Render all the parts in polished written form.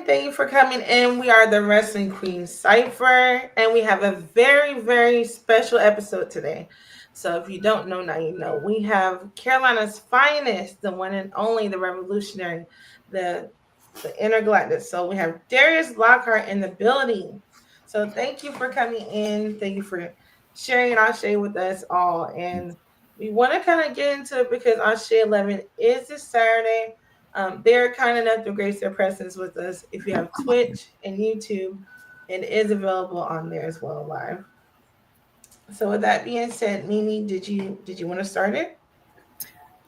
Thank you for coming in. We are the Wrestling Queen Cypher, and we have a very, very special episode today. So, if you don't know, now you know. We have Carolina's finest, the one and only, the revolutionary, the Intergalactic Soul. We have Darius Lockhart in the building. So, thank you for coming in. Thank you for sharing ASE with us all. And we want to kind of get into it because ASE 11 is this Saturday. They're kind enough to grace their presence with us. If you have Twitch and YouTube, it is available on there as well live. So with that being said, Mimi, did you want to start it?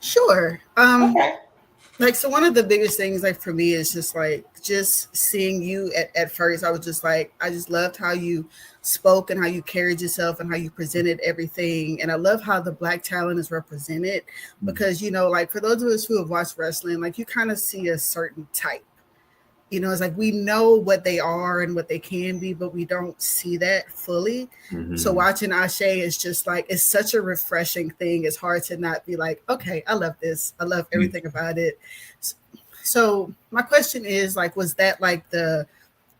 Sure. Okay. Like, so one of the biggest things, like, for me is just seeing you at first. I was just like, I just loved how you spoke and how you carried yourself and how you presented everything. And I love how the Black talent is represented because, like, for those of us who have watched wrestling, like, you kind of see a certain type. It's like we know what they are and what they can be, but we don't see that fully. Mm-hmm. So watching ASE is just like, it's such a refreshing thing. It's hard to not be like, okay, I love this. I love everything about it. So my question is, like, was that like the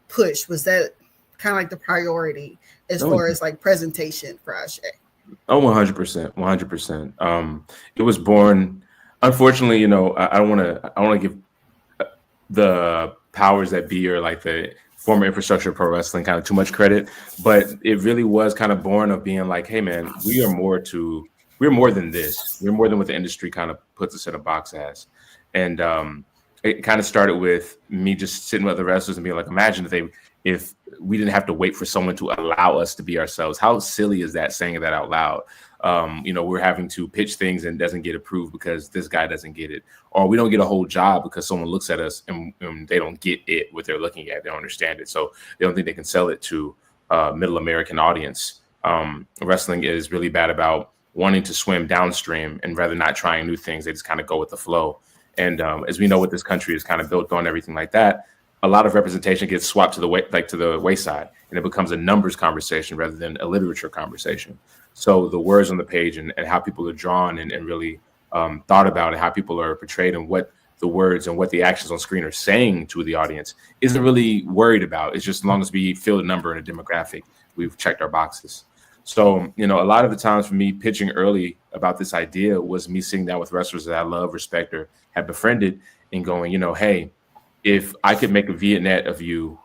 push? Was that kind of like the priority as far as like presentation for ASE? Oh, 100%, 100%. It was born, unfortunately, I don't want to give the powers that be or like the former infrastructure of pro wrestling kind of too much credit, but it really was kind of born of being like, hey man, we're more than this. We're more than what the industry kind of puts us in a box as. And it kind of started with me just sitting with the wrestlers and being like, imagine if we didn't have to wait for someone to allow us to be ourselves. How silly is that, saying that out loud? We're having to pitch things and doesn't get approved because this guy doesn't get it, or we don't get a whole job because someone looks at us and they don't get it, what they're looking at. They don't understand it. So they don't think they can sell it to middle American audience. Wrestling is really bad about wanting to swim downstream and rather not trying new things. They just kind of go with the flow. And as we know, what this country is kind of built on, everything like that, a lot of representation gets swapped to the wayside, and it becomes a numbers conversation rather than a literature conversation. So the words on the page and how people are drawn and really thought about, and how people are portrayed, and what the words and what the actions on screen are saying to the audience isn't really worried about. It's just as long as we fill a number and a demographic, we've checked our boxes. So, a lot of the times for me pitching early about this idea was me sitting down with wrestlers that I love, respect, or have befriended and going, hey, if I could make a vignette of you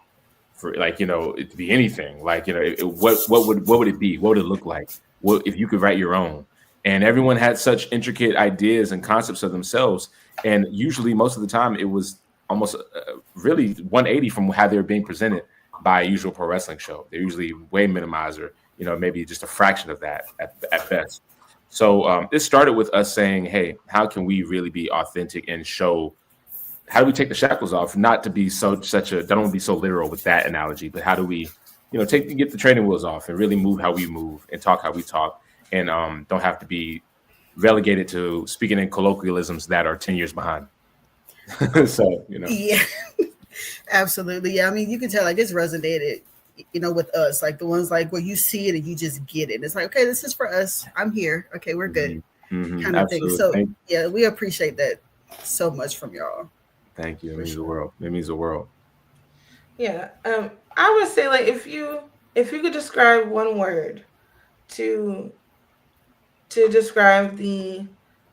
for like, it to be anything, like, what would it be? What would it look like? What if you could write your own? And everyone had such intricate ideas and concepts of themselves. And usually most of the time it was almost really 180 from how they were being presented by a usual pro wrestling show. They're usually way minimized, or, maybe just a fraction of that at best. So this started with us saying, hey, how can we really be authentic and show, how do we take the shackles off? Not to be don't want to be so literal with that analogy, but how do we, get the training wheels off and really move how we move and talk how we talk, and don't have to be relegated to speaking in colloquialisms that are 10 years behind. So, Yeah, absolutely. Yeah. I mean, you can tell like it's resonated, with us, like the ones like where you see it and you just get it. It's like, okay, this is for us. I'm here. Okay, we're good. Mm-hmm. Kind of thing. So yeah, we appreciate that so much from y'all. Thank you. It means the world. It means the world. Yeah. I would say, like, if you could describe one word to describe the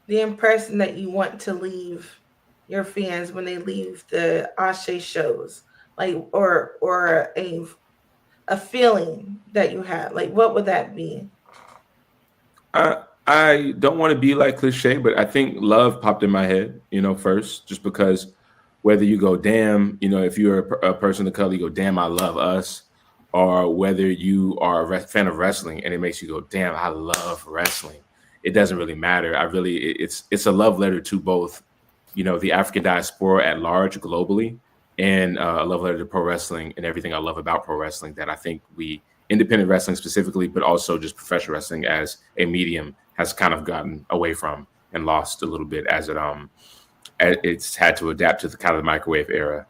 impression that you want to leave your fans when they leave the ASE shows, like, or a feeling that you have, like, what would that be? I don't want to be like cliche, but I think love popped in my head, first, just because whether you go, damn, if you're a person of color, you go, damn, I love us, or whether you are a fan of wrestling and it makes you go, damn, I love wrestling. It doesn't really matter. It's a love letter to both, the African diaspora at large globally, and a love letter to pro wrestling and everything I love about pro wrestling, that I think independent wrestling specifically, but also just professional wrestling as a medium, has kind of gotten away from and lost a little bit as it's had to adapt to the kind of the microwave era.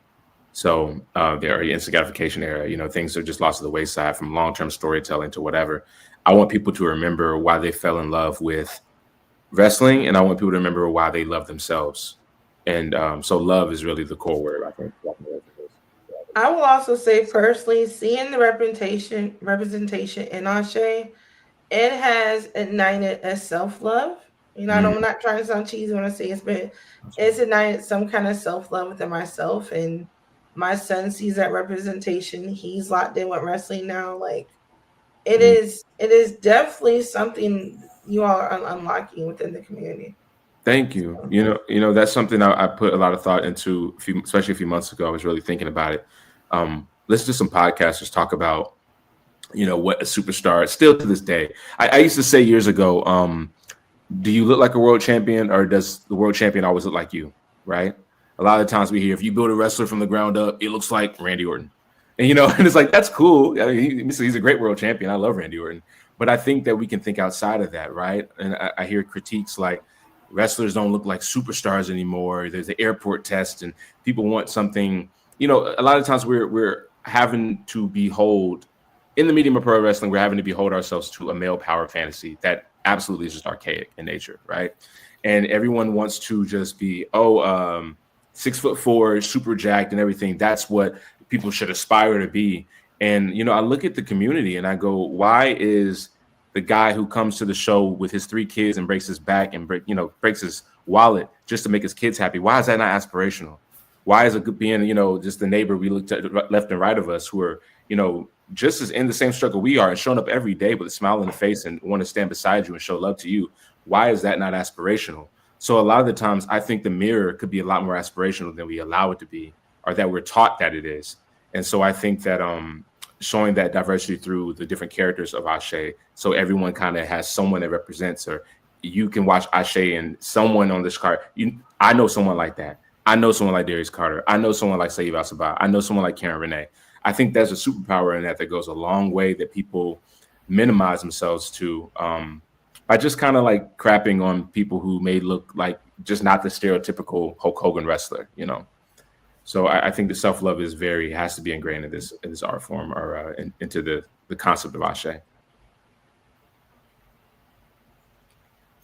So the instant gratification era, things are just lost to the wayside, from long-term storytelling to whatever. I want people to remember why they fell in love with wrestling, and I want people to remember why they love themselves. And so love is really the core word, I think. I will also say personally, seeing the representation in Ashe, it has ignited a self love. You know, Mm, I'm not trying to sound cheesy when I say this, but it's ignited some kind of self love within myself. And my son sees that representation. He's locked in with wrestling now. Like mm. it is definitely something you all are unlocking within the community. Thank you. So, That's something I put a lot of thought into, especially a few months ago. I was really thinking about it. Let's do some podcasters talk about, what a superstar still to this day. I used to say years ago, do you look like a world champion, or does the world champion always look like you? Right. A lot of times we hear, if you build a wrestler from the ground up, it looks like Randy Orton. And, and it's like, that's cool. I mean, he's a great world champion. I love Randy Orton. But I think that we can think outside of that. Right. And I hear critiques like, wrestlers don't look like superstars anymore. There's an airport test, and people want something. A lot of times we're having to behold, in the medium of pro wrestling, we're having to behold ourselves to a male power fantasy that absolutely is just archaic in nature, right? And everyone wants to just be 6'4", super jacked and everything. That's what people should aspire to be. And I look at the community and I go, why is the guy who comes to the show with his 3 kids and breaks his back and breaks his wallet just to make his kids happy? Why is that not aspirational? Why is it being, just the neighbor we looked at left and right of us who are, just as in the same struggle we are and showing up every day with a smile on the face and want to stand beside you and show love to you? Why is that not aspirational? So a lot of the times I think the mirror could be a lot more aspirational than we allow it to be, or that we're taught that it is. And so I think that showing that diversity through the different characters of Ashe, so everyone kind of has someone that represents her. You can watch Ashe and someone on this card. I know someone like that. I know someone like Darius Carter. I know someone like Saeed Al-Sabah. I know someone like Karen Renee. I think there's a superpower in that goes a long way that people minimize themselves to by just kind of like crapping on people who may look like just not the stereotypical Hulk Hogan wrestler, So I think the self-love has to be ingrained in this art form, or into the concept of Ashe.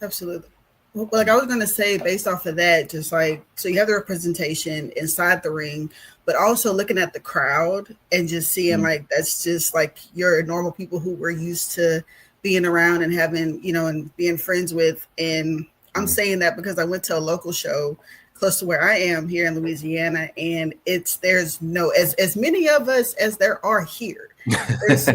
Absolutely. Well, like I was going to say, based off of that, just like, so you have the representation inside the ring, but also looking at the crowd and just seeing like, that's just like your normal people who we're used to being around and having, and being friends with. And I'm saying that because I went to a local show close to where I am here in Louisiana, and there's as many of us as there are here. There's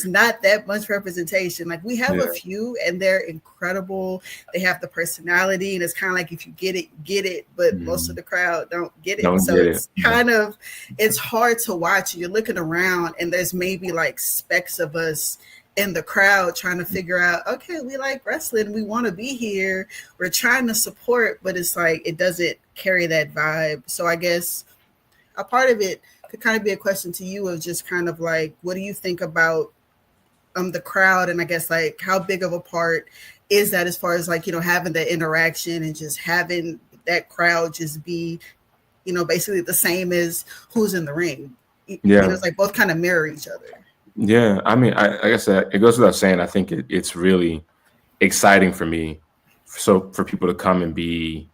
not that much representation. Like we have a few, and they're incredible. They have the personality, and it's kind of like if you get it, but most of the crowd don't get it. It's kind of, it's hard to watch. You're looking around, and there's maybe like specks of us in the crowd trying to figure out, okay, we like wrestling, we want to be here, we're trying to support, but it's like it doesn't carry that vibe. So I guess a part of it could kind of be a question to you of just kind of like, what do you think about the crowd, and I guess like how big of a part is that as far as like, having that interaction and just having that crowd just be, basically the same as who's in the ring. It's like both kind of mirror each other. Yeah, I mean, like I said, it goes without saying, I think it's really exciting for me, so for people to come and be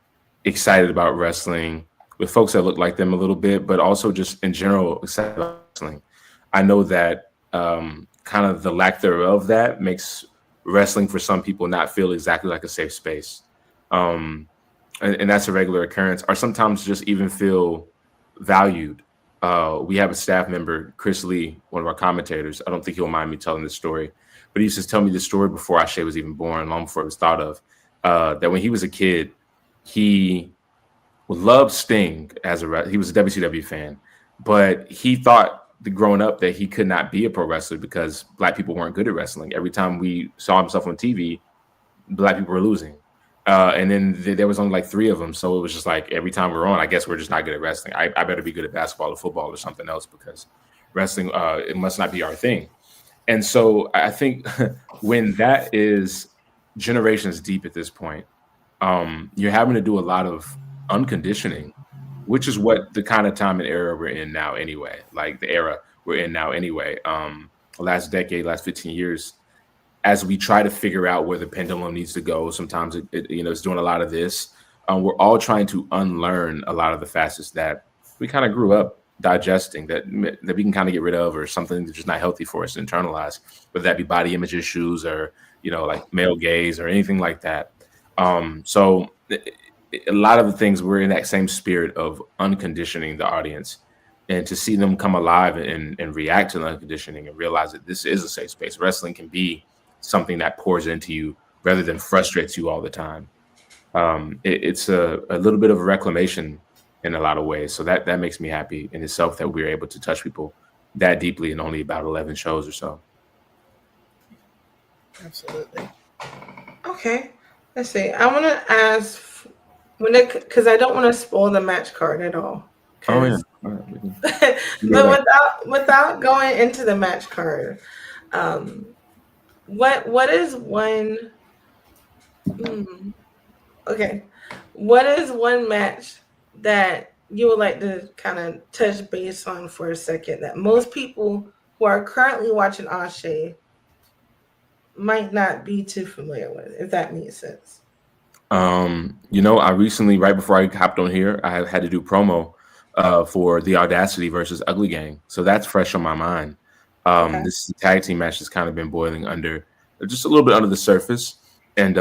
excited about wrestling with folks that look like them a little bit, but also just in general excited about wrestling. I know that kind of the lack thereof that makes wrestling for some people not feel exactly like a safe space, and that's a regular occurrence, or sometimes just even feel valued. We have a staff member, Chris Lee, one of our commentators. I don't think he'll mind me telling this story, but he used to tell me this story before Ashe was even born, long before it was thought of, that when he was a kid, he loved Sting he was a WCW fan, but he thought growing up that he could not be a pro wrestler because Black people weren't good at wrestling. Every time we saw himself on TV, Black people were losing. And then there was only like 3 of them. So it was just like every time we're on, I guess we're just not good at wrestling. I better be good at basketball or football or something else, because wrestling, it must not be our thing. And so I think when that is generations deep at this point, you're having to do a lot of unconditioning, which is what the kind of time and era we're in now anyway, like the era we're in now anyway. The last decade, last 15 years, as we try to figure out where the pendulum needs to go, sometimes it's doing a lot of this. We're all trying to unlearn a lot of the facets that we kind of grew up digesting that we can kind of get rid of, or something that's just not healthy for us to internalize, whether that be body image issues or, you know, like male gaze or anything like that. So a lot of the things, we're in that same spirit of unconditioning the audience, and to see them come alive and react to the unconditioning and realize that this is a safe space. Wrestling can be something that pours into you rather than frustrates you all the time. It's a little bit of a reclamation in a lot of ways. So that makes me happy in itself, that we're able to touch people that deeply in only about 11 shows or so. Absolutely. Okay, let's see. I want to ask because I don't want to spoil the match card at all. Oh yeah. All right, but without going into the match card, what is one? Okay, what is one match that you would like to kind of touch base on for a second, that most people who are currently watching ASE might not be too familiar with, if that makes sense? You know, I recently, right before I hopped on here, I had to do promo for the Audacity versus Ugly Gang. So that's fresh on my mind. Okay. This is a tag team match that's kind of been boiling under, just a little bit under the surface. And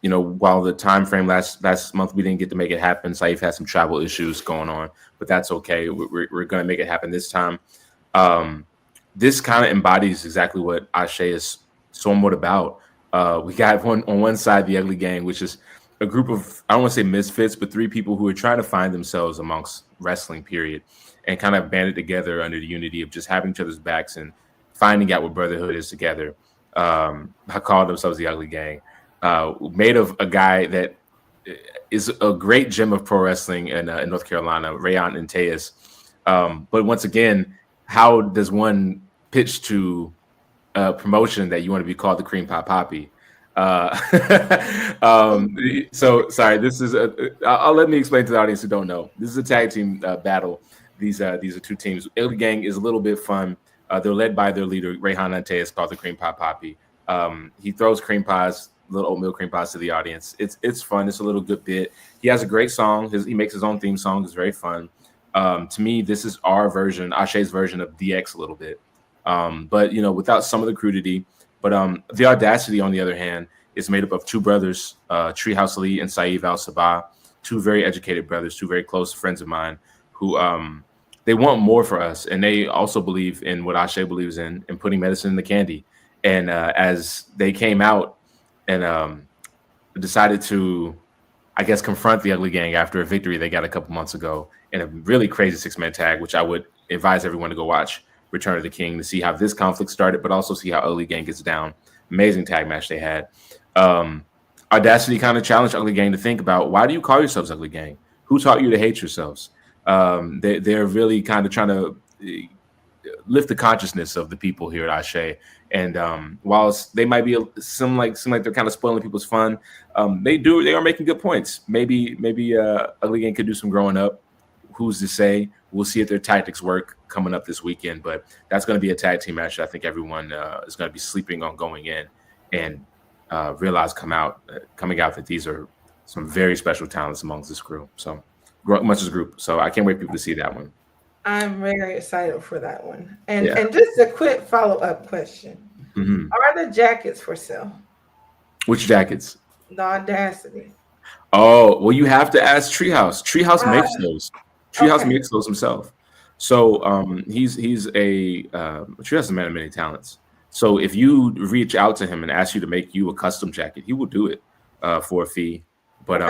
you know, while the time frame last month we didn't get to make it happen, Saif had some travel issues going on, but that's okay. We're going to make it happen this time. This kind of embodies exactly what ASE is somewhat about. We got on one side the Ugly Gang, which is a group of, I don't want to say misfits, but three people who are trying to find themselves amongst wrestling, period, and kind of banded together under the unity of just having each other's backs and finding out what brotherhood is together. I called themselves the Ugly Gang. Made of a guy that is a great gem of pro wrestling in North Carolina, Rayon and Tejas. But once again, how does one pitch to a promotion that you want to be called the Cream Pie Poppy? So sorry, this is I'll let me explain to the audience who don't know. This is a tag team battle. These are two teams. Ugly Gang is a little bit fun. They're led by their leader, Rayhan Anteas, called the Cream Pie Poppy. He throws cream pies, little oatmeal cream pies, to the audience. It's fun. It's a little good bit. He has a great song. He makes his own theme song. It's very fun. To me, this is our version, ASE's version of DX a little bit. But you know, without some of the crudity. But the Audacity, on the other hand, is made up of two brothers, Treehouse Lee and Saeed Al Sabah, two very educated brothers, two very close friends of mine, who they want more for us, and they also believe in what ASE believes in putting medicine in the candy. And as they came out and decided to, I guess, confront the Ugly Gang after a victory they got a couple months ago in a really crazy 6-man tag, which I would advise everyone to go watch Return of the King to see how this conflict started, but also see how Ugly Gang gets down. Amazing tag match they had. Audacity kind of challenged Ugly Gang to think about, why do you call yourselves Ugly Gang? Who taught you to hate yourselves? They're really kind of trying to lift the consciousness of the people here at ASE. And whilst they might be seem like they're kind of spoiling people's fun, they are making good points. Maybe Ugly Gang could do some growing up. Who's to say? We'll see if their tactics work coming up this weekend. But that's going to be a tag team match I think everyone is going to be sleeping on going in, and realize coming out that these are some very special talents amongst this group. So much as a group. So I can't wait for people to see that one. I'm very excited for that one. And just a quick follow-up question. Mm-hmm. Are the jackets for sale? Which jackets? The Audacity. Oh, well, you have to ask Treehouse. Treehouse makes those. Treehouse makes those himself. So he's a Treehouse is a man of many talents. So if you reach out to him and ask you to make you a custom jacket, he will do it for a fee. But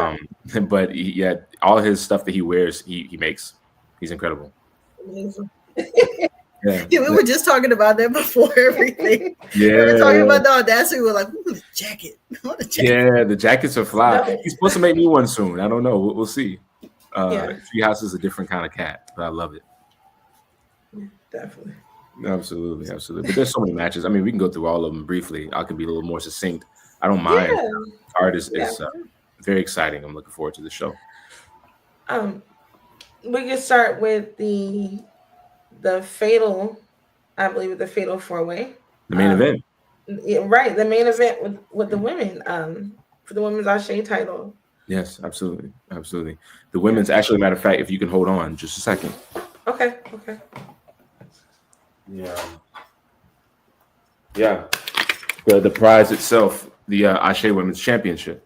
all his stuff that he wears, he makes. He's incredible. Amazing. We were just talking about that before everything. Yeah, we were talking about the Audacity. We were like, ooh, the jacket. Yeah, the jackets are fly. He's supposed to make me one soon. I don't know. We'll see. Treehouse is a different kind of cat, but I love it. Definitely. Absolutely. But there's so many matches. I mean, we can go through all of them briefly. I can be a little more succinct. I don't mind. The card is very exciting. I'm looking forward to the show. We can start with the fatal, I believe, the fatal 4-way. The main event. Yeah, right. The main event with the women for the women's ASE title. Yes, absolutely. The women's, actually, matter of fact, if you can hold on just a second. Okay. Okay. Yeah. Yeah. The prize itself, the ASE Women's Championship.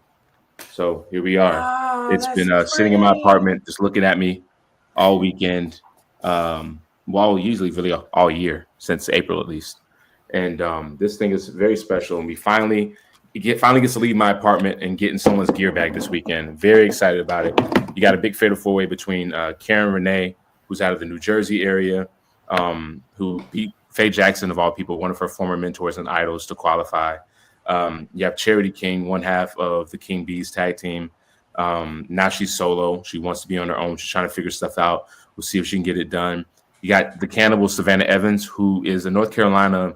So here we are. Oh, It's that's been sitting in my pretty. apartment, just looking at me all weekend. Well, usually really all year since April at least. And this thing is very special. And we finally gets to leave my apartment and get in someone's gear bag this weekend. Very excited about it. You got a big fatal four-way between Karen Renee, who's out of the New Jersey area, who beat Faye Jackson, of all people, one of her former mentors and idols, to qualify. You have Charity King, one half of the King Bees tag team. Now she's solo. She wants to be on her own. She's trying to figure stuff out. We'll see if she can get it done. You got the cannibal Savannah Evans, who is a North Carolina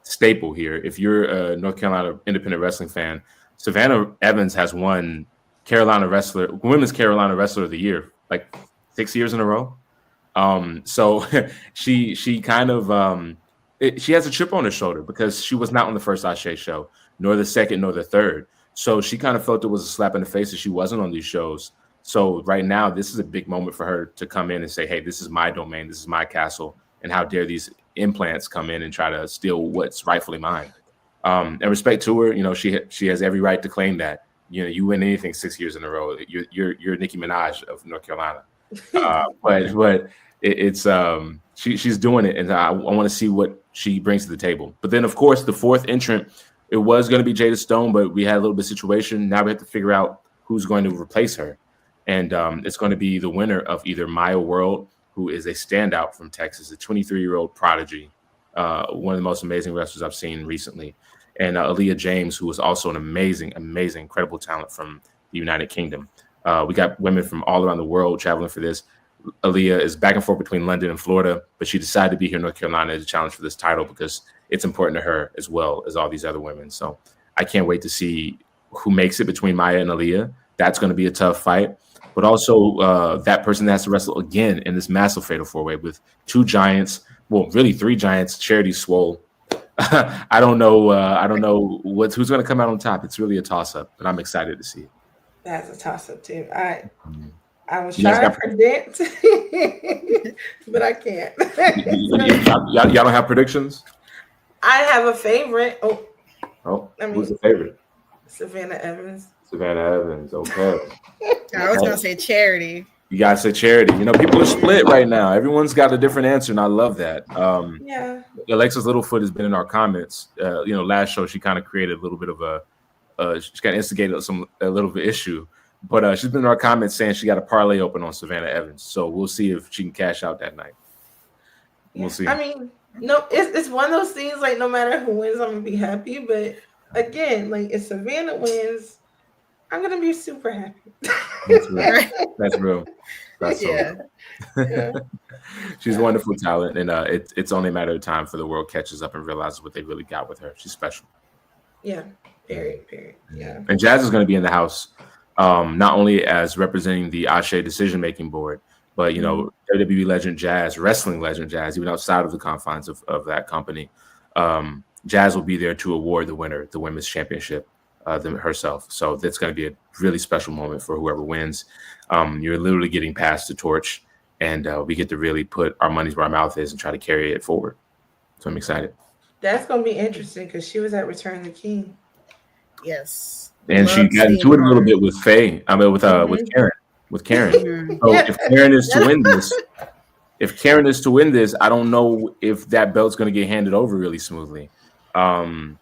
staple here. If you're a North Carolina independent wrestling fan, Savannah Evans has won Women's Carolina Wrestler of the Year like 6 years in a row. So she kind of she has a chip on her shoulder because she was not on the first ASE show, nor the second, nor the third. So she kind of felt it was a slap in the face that she wasn't on these shows. So right now, this is a big moment for her to come in and say, hey, this is my domain. This is my castle. And how dare these implants come in and try to steal what's rightfully mine. And respect to her, she has every right to claim that. You win anything 6 years in a row, you're Nicki Minaj of North Carolina. But she's doing it, and I want to see what she brings to the table. But then, of course, the fourth entrant, it was going to be Jada Stone, but we had a little bit of situation. Now we have to figure out who's going to replace her, and it's going to be the winner of either Maya World, who is a standout from Texas, a 23-year-old prodigy, one of the most amazing wrestlers I've seen recently, and Aaliyah James, who is also an amazing, incredible talent from the United Kingdom. We got women from all around the world traveling for this. Aaliyah is back and forth between London and Florida, but she decided to be here in North Carolina to challenge for this title because it's important to her as well as all these other women. So I can't wait to see who makes it between Maya and Aaliyah. That's going to be a tough fight. But also that person that has to wrestle again in this massive fatal four-way with two giants, well, really three giants, Charity Swole. I don't know who's going to come out on top. It's really a toss-up, but I'm excited to see it. That's a toss-up too. I was trying to predict, but I can't. Y'all don't have predictions? I have a favorite. Who's the favorite? Savannah Evans. Savannah Evans, okay. I was gonna say Charity. You guys say Charity. People are split right now. Everyone's got a different answer, and I love that. Yeah. Alexis Littlefoot has been in our comments. Last show she kind of created a little bit of she kind of instigated a little bit issue. But she's been in our comments saying she got a parlay open on Savannah Evans. So we'll see if she can cash out that night. We'll see. I mean, no, it's one of those things, like, no matter who wins, I'm going to be happy. But again, like, if Savannah wins, I'm going to be super happy. That's real. That's yeah. She's a wonderful talent. And it's only a matter of time for the world catches up and realizes what they really got with her. She's special. Yeah. Period. Yeah. And Jazz is going to be in the house. Not only as representing the ASE decision-making board, but, WWE legend Jazz, wrestling legend Jazz, even outside of the confines of that company. Jazz will be there to award the winner, the women's championship, herself. So that's going to be a really special moment for whoever wins. You're literally getting past the torch, and we get to really put our money where our mouth is and try to carry it forward. So I'm excited. That's going to be interesting because she was at Return of the King. Yes. And she got into it a little bit with Faye. With Karen. With Karen. So if Karen is to win this, I don't know if that belt's going to get handed over really smoothly. And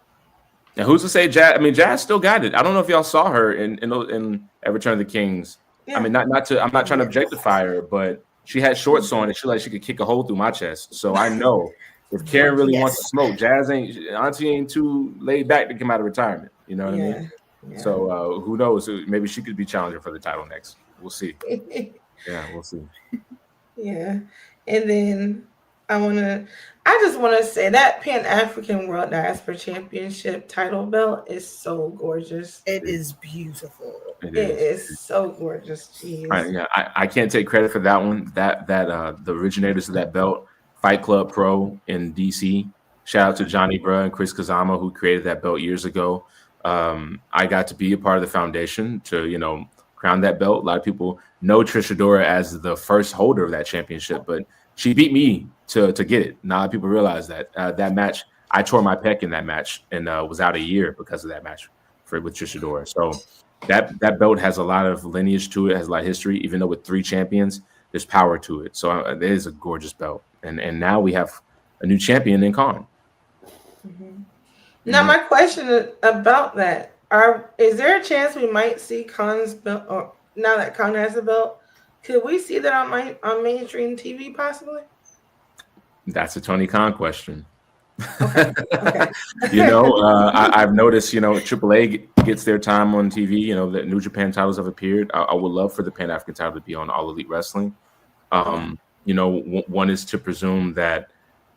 who's to say Jazz? I mean, Jazz still got it. I don't know if y'all saw her in at Return of the Kings. Yeah. I mean, I'm not trying to objectify her, but she had shorts on and she could kick a hole through my chest. So I know if Karen really wants to smoke, Auntie ain't too laid back to come out of retirement. You know what I mean? Yeah. So who knows? Maybe she could be challenging for the title next. We'll see. Yeah, we'll see. Yeah. And then I just want to say that Pan-African World Diaspora Championship title belt is so gorgeous. It is beautiful. It is so gorgeous. Jeez. I can't take credit for that one. That the originators of that belt, Fight Club Pro in DC. Shout out to Johnny Bruh and Chris Kazama, who created that belt years ago. I got to be a part of the foundation to, crown that belt. A lot of people know Trish Adora as the first holder of that championship, but She beat me to get it. Now people realize that that match, I tore my pec in that match and was out a year because of that match with Trish Adora. So that belt has a lot of lineage to it, has a lot of history. Even though with 3 champions, there's power to it. So it is a gorgeous belt, and now we have a new champion in Khan. Mm-hmm. Now, my question about that is there a chance we might see Khan's belt, or now that Khan has a belt, could we see that on mainstream TV possibly? That's a Tony Khan question. Okay. I've noticed, AAA gets their time on TV. The New Japan titles have appeared. I would love for the Pan African title to be on All Elite Wrestling. One is to presume that,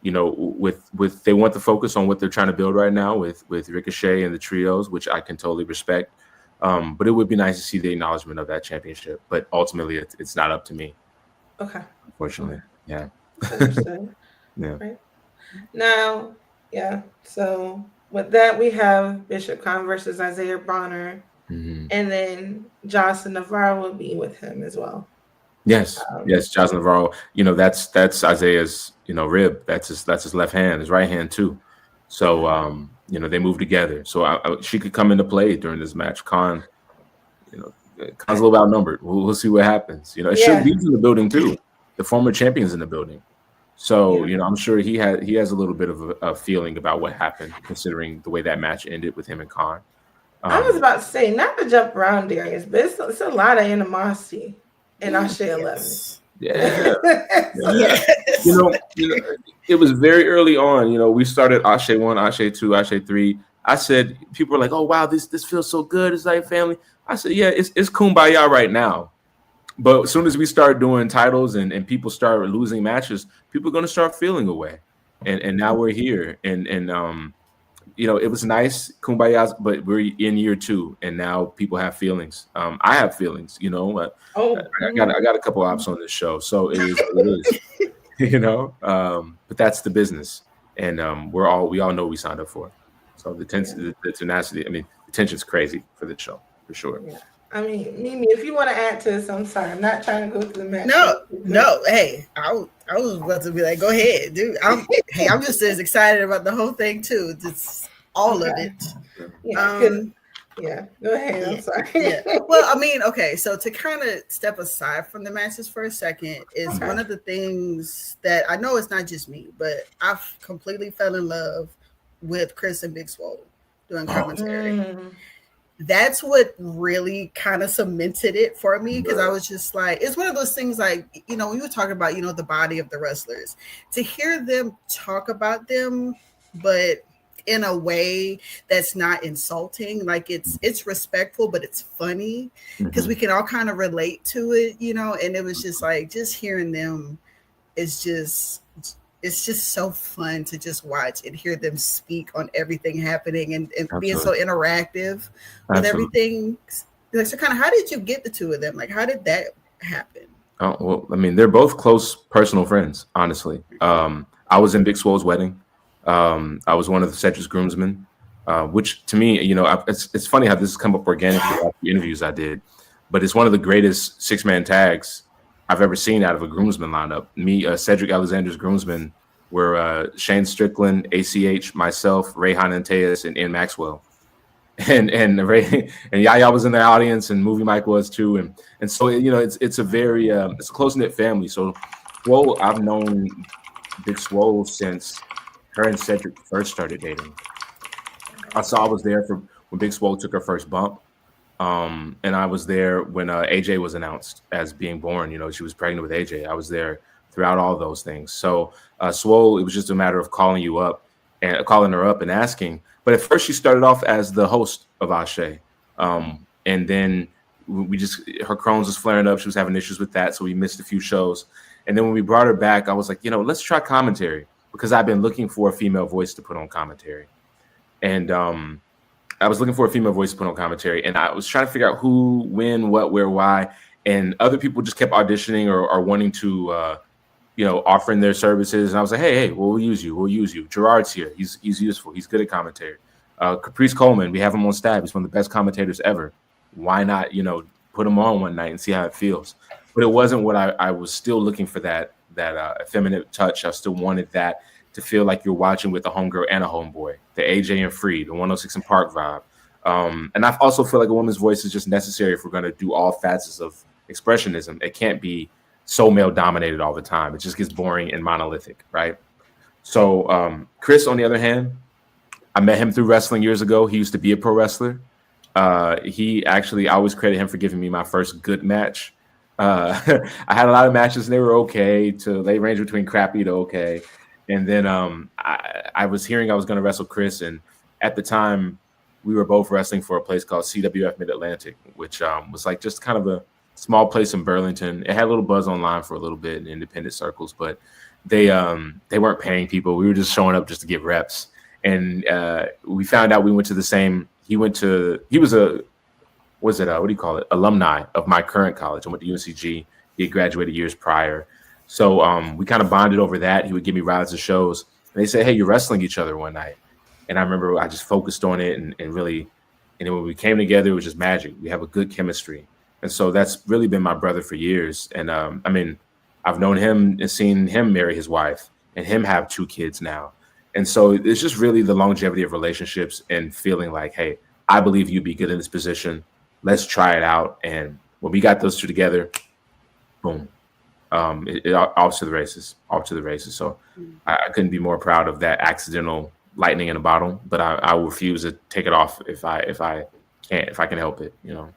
with they want the focus on what they're trying to build right now with Ricochet and the trios, which I can totally respect. But it would be nice to see the acknowledgement of that championship. But ultimately, it's not up to me. Okay. Unfortunately, yeah. Understood. Yeah. Right. Now, yeah. So with that, we have Bishop Khan versus Isaiah Bonner, and then Jocelyn Navarro will be with him as well. Yes, Jocelyn Navarro. That's Isaiah's rib. That's his left hand, his right hand too. So they move together. So she could come into play during this match. Khan's a little outnumbered. We'll see what happens. Should be in the building too. The former champion's in the building. So, I'm sure he has a little bit of a feeling about what happened, considering the way that match ended with him and Khan. I was about to say, not to jump around, Darius, but it's a lot of animosity in ASE 11. Yeah. It was very early on. We started ASE 1, ASE 2, ASE 3. I said, people were like, oh, wow, this feels so good. It's like family. I said, yeah, it's kumbaya right now. But as soon as we start doing titles and people start losing matches, people are going to start feeling away. And now we're here. And it was nice, kumbaya, but we're in year 2, and now people have feelings. I have feelings, I got a couple ops on this show, so it is, but that's the business. And we all know what we signed up for. So the tenacity, the tension's crazy for the show, for sure. Yeah. Mimi, if you want to add to this, I'm sorry. I'm not trying to go through the match. No. Hey, I was about to be like, go ahead, dude. I'm just as excited about the whole thing too. Just all of it. Yeah, go ahead. I'm sorry. Yeah. Well, okay. So to kind of step aside from the matches for a second is one of the things that I know it's not just me, but I've completely fell in love with Chris and Big Swole doing commentary. That's what really kind of cemented it for me, because I was just like, it's one of those things like, when you were talking about, the body of the wrestlers, to hear them talk about them, but in a way that's not insulting, like it's respectful, but it's funny, because we can all kind of relate to it, and it was just like, just hearing them is just, it's just so fun to just watch and hear them speak on everything happening and being so interactive with everything. Like, so kind of, how did you get the two of them? Like, how did that happen? Oh, well, they're both close personal friends, honestly. I was in Big Swole's wedding. I was one of the Cedric's groomsmen, which to me, it's funny how this has come up organically after the interviews I did, but it's one of the greatest 6-man tags I've ever seen out of a groomsman lineup. Me, Cedric Alexander's groomsmen were Shane Strickland, ACH, myself, Rayhan Antaeus, and Ian Maxwell. And Ray and Yaya was in the audience, and Movie Mike was too. And so, it's a very it's a close-knit family. So Swole, I've known Big Swole since her and Cedric first started dating. I was there for when Big Swole took her first bump. And I was there when AJ was announced as being born. She was pregnant with AJ. I was there throughout all those things. So Swole, it was just a matter of calling her up and asking. But at first she started off as the host of ASE. And then her Crohn's was flaring up. She was having issues with that. So we missed a few shows. And then when we brought her back, I was like, let's try commentary, because I've been looking for a female voice to put on commentary. And I was looking for a female voice to put on commentary, and I was trying to figure out who, when, what, where, why. And other people just kept auditioning or wanting to, offering their services. And I was like, hey, we'll use you. Gerard's here. He's useful. He's good at commentary. Caprice Coleman, we have him on staff. He's one of the best commentators ever. Why not, put him on one night and see how it feels? But it wasn't what I was still looking for, that effeminate touch. I still wanted that to feel like you're watching with a homegirl and a homeboy, the AJ and Free, the 106 and Park vibe. And I also feel like a woman's voice is just necessary if we're going to do all facets of expressionism. It can't be so male dominated all the time. It just gets boring and monolithic, right? So Chris, on the other hand, I met him through wrestling years ago. He used to be a pro wrestler. I always credit him for giving me my first good match. I had a lot of matches and they were okay, they range between crappy to okay. And then I was hearing I was going to wrestle Chris, and at the time we were both wrestling for a place called CWF Mid-Atlantic, which was like just kind of a small place in Burlington. It had a little buzz online for a little bit in independent circles, but they weren't paying people. We were just showing up just to get reps. And we found out we went to the same. He was alumni of my current college. I went to UNCG. He had graduated years prior. So we kind of bonded over that. He would give me rides to shows. And they said, hey, you're wrestling each other one night. And I remember I just focused on it and then when we came together, it was just magic. We have a good chemistry. And so that's really been my brother for years. And I've known him and seen him marry his wife and him have 2 kids now. And so it's just really the longevity of relationships and feeling like, hey, I believe you'd be good in this position. Let's try it out. And when we got those 2 together, boom, off to the races. So I couldn't be more proud of that accidental lightning in a bottle, but I will refuse to take it off if I can help it, you know.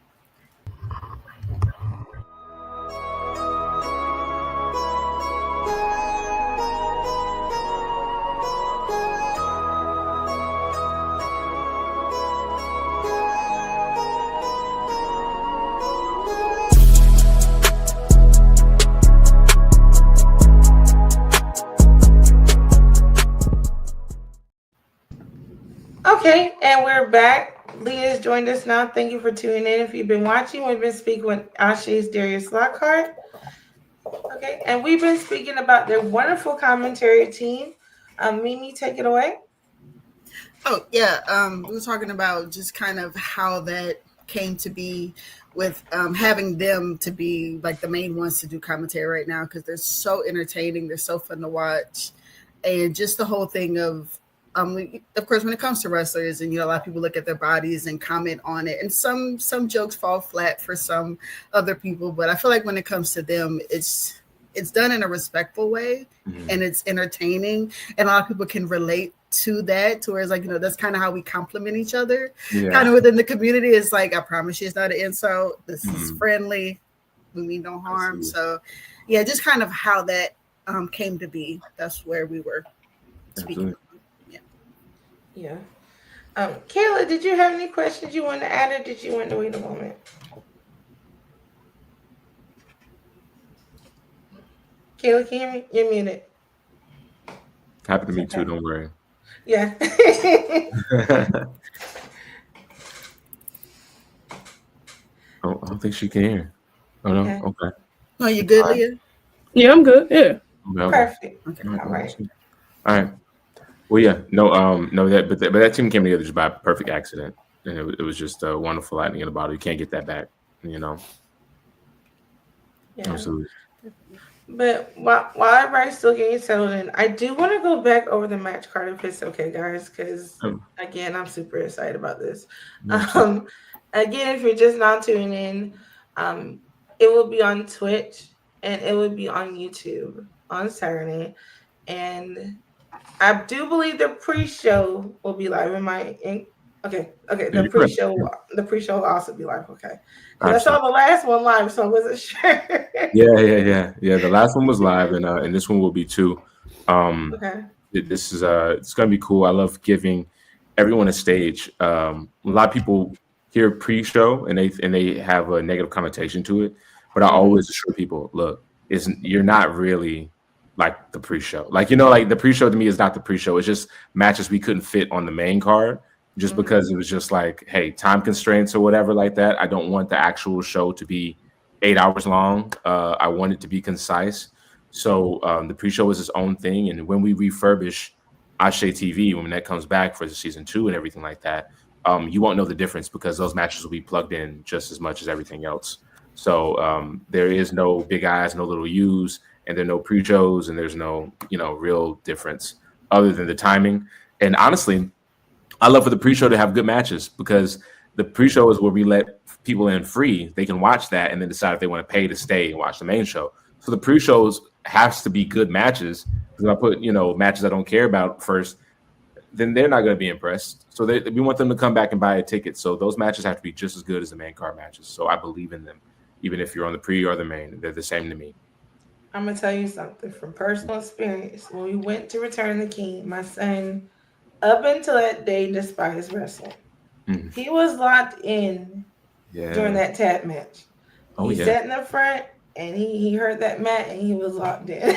Okay, and we're back. Leah's joined us now. Thank you for tuning in. If you've been watching, we've been speaking with ASE's Darius Lockhart. Okay, and we've been speaking about their wonderful commentary team. Mimi, take it away. Oh, yeah. We were talking about just kind of how that came to be with having them to be like the main ones to do commentary right now, because they're so entertaining. They're so fun to watch. And just the whole thing of, of course, when it comes to wrestlers, and a lot of people look at their bodies and comment on it, and some jokes fall flat for some other people, but I feel like when it comes to them, it's done in a respectful way, and it's entertaining, and a lot of people can relate to that, to where it's like, that's kind of how we compliment each other, kind of within the community. It's like, I promise you it's not an insult, this is friendly, we mean no harm. So yeah, just kind of how that came to be. That's where we were speaking. Yeah. Kayla, did you have any questions you want to add, or did you want to wait a moment? Kayla, can you hear me? You're muted. Happened to me too, don't worry. Yeah. I don't think she can hear. Oh, no? Okay. Oh, you good, Leah? Yeah, I'm good. Yeah. Okay. Perfect. Okay. All right. All right. Well, yeah, but that team came together just by perfect accident, and it was just a wonderful lightning in the bottle. You can't get that back, Yeah. Absolutely. But while everybody's still getting settled in, I do want to go back over the match card if it's okay, guys, because again, I'm super excited about this. Again, if you're just not tuning in, it will be on Twitch and it will be on YouTube on Saturday, and I do believe the pre-show will be live. The pre-show will also be live. Okay, I saw the last one live, so I wasn't sure. Yeah. The last one was live, and this one will be too. Okay. This is it's gonna be cool. I love giving everyone a stage. A lot of people hear pre-show and they have a negative connotation to it, but I always assure people, look, you're not really like the pre-show. Like, like the pre-show to me is not the pre-show. It's just matches we couldn't fit on the main card just because it was just like, hey, time constraints or whatever like that. I don't want the actual show to be 8 hours long. I want it to be concise. So the pre-show is its own thing. And when we refurbish ASE TV, when that comes back for the season 2 and everything like that, you won't know the difference because those matches will be plugged in just as much as everything else. So there is no big eyes, no little U's. and there are no pre-shows, and there's no real difference other than the timing. And honestly, I love for the pre-show to have good matches, because the pre-show is where we let people in free. They can watch that and then decide if they want to pay to stay and watch the main show. So the pre-shows has to be good matches, because if I put matches I don't care about first, then they're not going to be impressed. So we want them to come back and buy a ticket. So those matches have to be just as good as the main card matches. So I believe in them, even if you're on the pre or the main. They're the same to me. I'm gonna tell you something from personal experience. When we went to Return the King, my son, up until that day, despised wrestling. Mhm. He was locked in during that tag match. He sat in the front and he heard that match and he was locked in.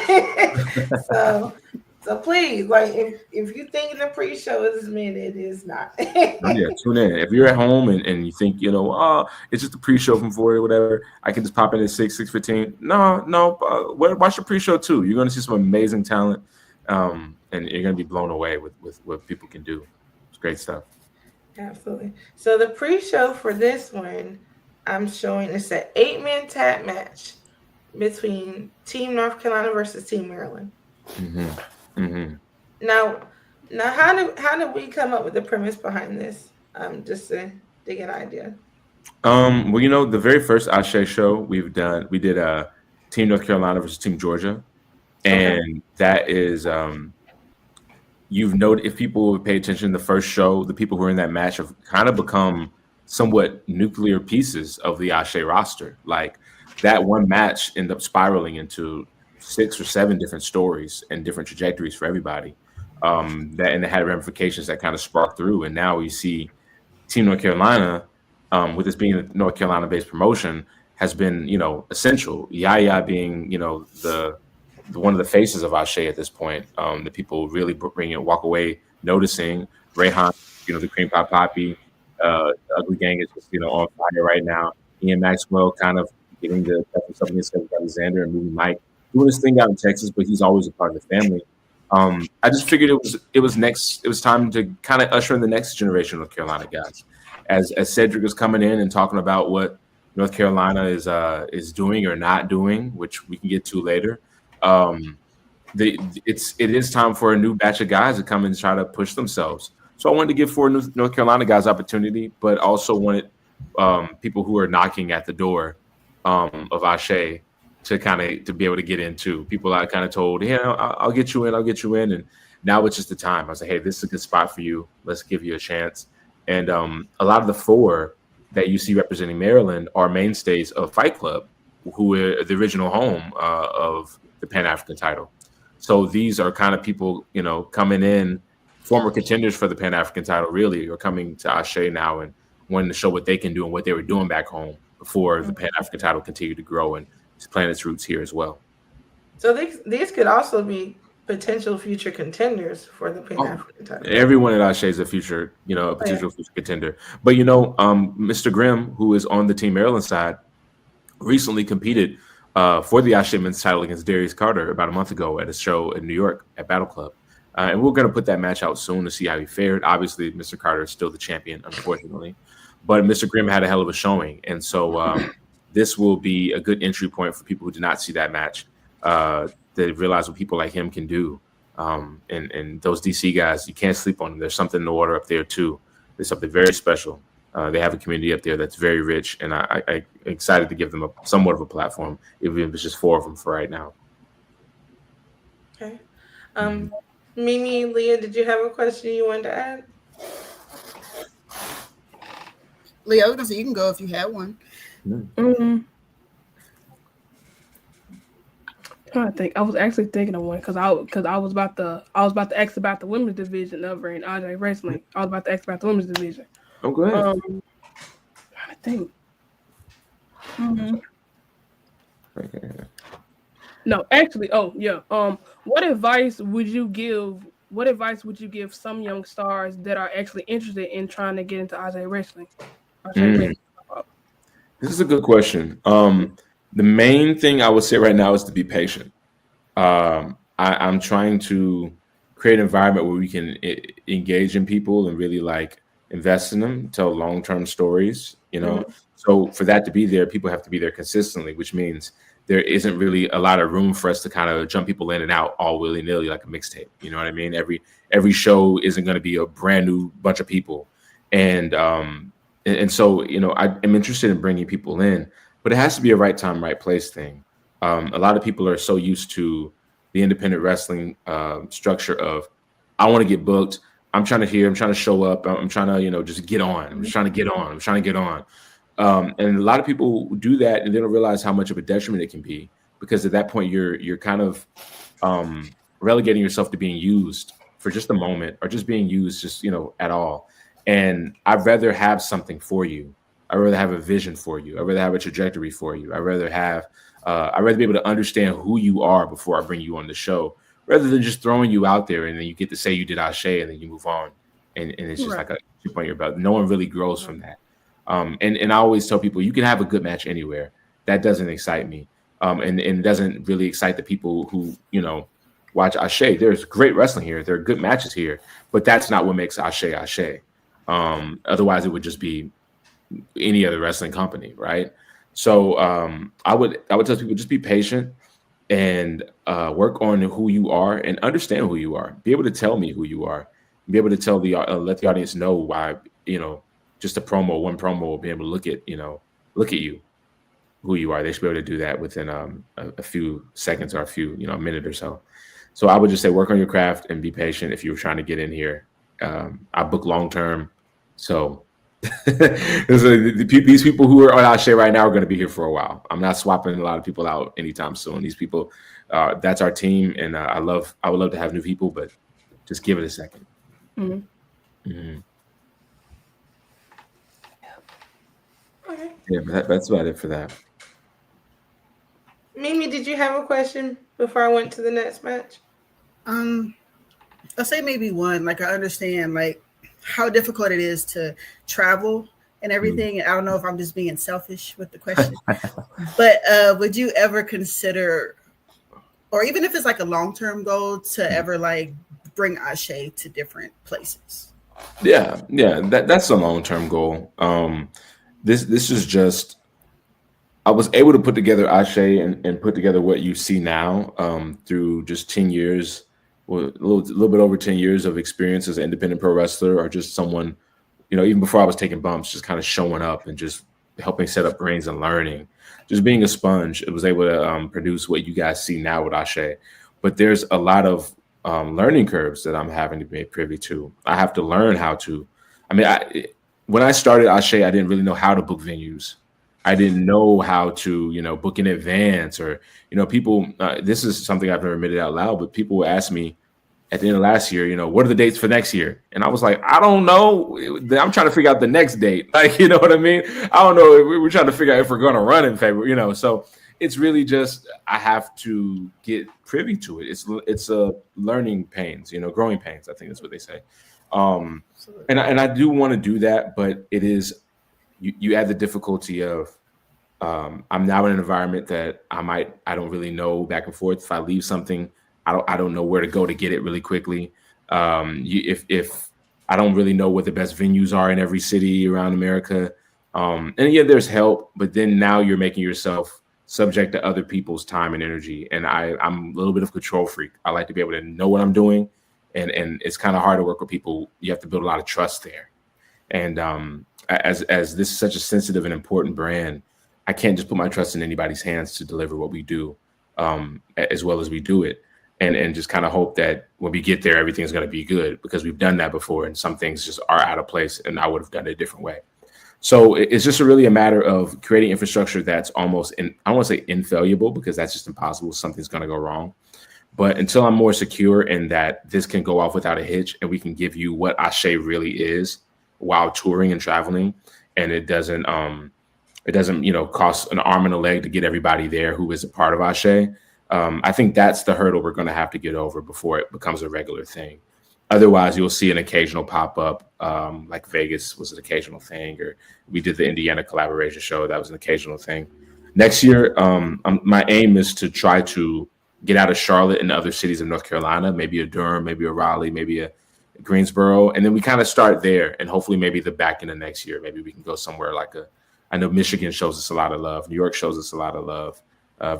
So please, like, if you think the pre-show is meant, it is not. Tune in. If you're at home and you think, it's just a pre-show from 4 or whatever, I can just pop in at 6:15. No, watch the pre-show too. You're going to see some amazing talent, and you're going to be blown away with what people can do. It's great stuff. Absolutely. So the pre-show for this one, I'm showing it's an 8-man tag match between Team North Carolina versus Team Maryland. Mm-hmm. Mm-hmm. Now, how did we come up with the premise behind this? Just to get an idea. Well, the very first ASE show we did Team North Carolina versus Team Georgia, and that is you've noted, if people would pay attention to the first show, the people who are in that match have kind of become somewhat nuclear pieces of the ASE roster. Like, that one match ended up spiraling into 6 or 7 different stories and different trajectories for everybody. And it had ramifications that kind of sparked through. And now we see Team North Carolina, with this being a North Carolina-based promotion, has been, essential. Yaya being, the one of the faces of ASE at this point. The people really walk away noticing. Rayhan, the Cream Pop Poppy, the Ugly Gang is just, on fire right now. Ian Maxwell kind of getting the stuff against Alexander and moving Mike, doing his thing out in Texas, but he's always a part of the family. I just figured it was time to kind of usher in the next generation of North Carolina guys. As Cedric was coming in and talking about what North Carolina is doing or not doing, which we can get to later. It is time for a new batch of guys to come and try to push themselves. So I wanted to give 4 North Carolina guys opportunity, but also wanted people who are knocking at the door of ASE to be able to get into. People I kind of told, I'll get you in, and now it's just the time. I was like, hey, this is a good spot for you. Let's give you a chance. And a lot of the 4 that you see representing Maryland are mainstays of Fight Club, who are the original home of the Pan-African title. So these are kind of people, coming in, former contenders for the Pan-African title, really, are coming to ASE now and wanting to show what they can do and what they were doing back home before the Pan-African title continued to grow and plant its roots here as well. So these could also be potential future contenders for the Pan-African title. Everyone at ASE is a future, future contender. But Mr. Grimm, who is on the Team Maryland side, recently competed for the ASE men's title against Darius Carter about a month ago at a show in New York at Battle Club. And we're going to put that match out soon to see how he fared. Obviously, Mr. Carter is still the champion, unfortunately. But Mr. Grimm had a hell of a showing. And so this will be a good entry point for people who did not see that match, that realize what people like him can do. And those DC guys, you can't sleep on them. There's something in the water up there, too. There's something very special. They have a community up there that's very rich, and I'm excited to give them somewhat of a platform, even if it's just 4 of them for right now. Okay. Mimi, Leah, did you have a question you wanted to add? Leah, I was gonna say you can go if you have one. I think I was actually thinking of one because I was about to ask about the women's division over in ASE Wrestling. I was about to ask about the women's division. Oh, go ahead. I think. No, actually. Oh, yeah. What advice would you give? What advice would you give some young stars that are actually interested in trying to get into ASE Wrestling? This is a good question. The main thing I would say right now is to be patient. I'm trying to create an environment where we can engage in people and really invest in them, tell long-term stories, So So for that to be there, people have to be there consistently, which means there isn't really a lot of room for us to kind of jump people in and out all willy-nilly like a mixtape. You know what I mean? Every show isn't going to be a brand new bunch of people. And so, you know, I am interested in bringing people in, but it has to be a right time, right place thing. A lot of people are so used to the independent wrestling structure of, I want to get booked. I'm trying to show up. I'm trying to, you know, just get on. I'm just trying to get on. I'm trying to get on. And a lot of people do that and they don't realize how much of a detriment it can be, because at that point you're kind of relegating yourself to being used for just a moment, or just being used just, you know, at all. And I'd rather have something for you. I'd rather have a vision for you. I'd rather have a trajectory for you. I'd rather be able to understand who you are before I bring you on the show, rather than just throwing you out there and then you get to say you did ASE and then you move on. And it's just like a chip on your belt. No one really grows from that. And I always tell people, you can have a good match anywhere. That doesn't excite me. And doesn't really excite the people who, you know, watch ASE. There's great wrestling here. There are good matches here, but that's not what makes ASE. Otherwise it would just be any other wrestling company, right? So I would tell people, just be patient and work on who you are and understand who you are. Be able to tell me who you are. Be able to tell let the audience know why, you know, just one promo will be able to look at you, who you are. They should be able to do that within a few seconds or a minute or so. So I would just say, work on your craft and be patient if you're trying to get in here. I book long term, so these people who are on ASE right now are going to be here for a while. I'm not swapping a lot of people out anytime soon. These people, that's our team, and I would love to have new people, but just give it a second. Mm-hmm. Mm-hmm. Yeah, but that's about it for that. Mimi, did you have a question before I went to the next match? I'll say maybe one. Like, I understand like how difficult it is to travel and everything. And I don't know if I'm just being selfish with the question, but would you ever consider, or even if it's like a long-term goal, to ever like bring ASE to different places? Yeah, that's a long-term goal. This is just, I was able to put together ASE and put together what you see now through just 10 years, or a little bit over 10 years of experience as an independent pro wrestler, or just someone, you know, even before I was taking bumps, just kind of showing up and just helping set up brains and learning, just being a sponge. It was able to produce what you guys see now with ASE. But there's a lot of learning curves that I'm having to be privy to. I have to learn how to, when I started ASE, I didn't really know how to book venues. I didn't know how to, you know, book in advance, or, you know, people, this is something I've never admitted out loud, but people would ask me at the end of last year, you know, what are the dates for next year? And I was like, I don't know. I'm trying to figure out the next date. Like, you know what I mean? I don't know. We're trying to figure out if we're going to run in February, you know, so it's really just, I have to get privy to it. It's a learning pains, you know, growing pains, I think that's what they say. And I do want to do that, but it is, you add the difficulty of, I'm now in an environment that I don't really know back and forth. If I leave something, I don't know where to go to get it really quickly. If I don't really know what the best venues are in every city around America. And yeah, there's help, but then now you're making yourself subject to other people's time and energy. And I'm a little bit of a control freak. I like to be able to know what I'm doing. And it's kind of hard to work with people. You have to build a lot of trust there. And as this is such a sensitive and important brand, I can't just put my trust in anybody's hands to deliver what we do as well as we do it. And just kind of hope that when we get there, everything's going to be good, because we've done that before and some things just are out of place and I would have done it a different way. So it's just really a matter of creating infrastructure that's almost, I don't want to say infallible, because that's just impossible. Something's going to go wrong. But until I'm more secure in that this can go off without a hitch and we can give you what ASE really is while touring and traveling, and it doesn't, you know, cost an arm and a leg to get everybody there who is a part of ASE. I think that's the hurdle we're going to have to get over before it becomes a regular thing. Otherwise, you'll see an occasional pop-up, like Vegas was an occasional thing, or we did the Indiana collaboration show. That was an occasional thing. Next year, my aim is to try to get out of Charlotte and other cities in North Carolina, maybe a Durham, maybe a Raleigh, maybe a Greensboro. And then we kind of start there, and hopefully maybe the back end of next year, maybe we can go somewhere like a I know Michigan shows us a lot of love. New York shows us a lot of love.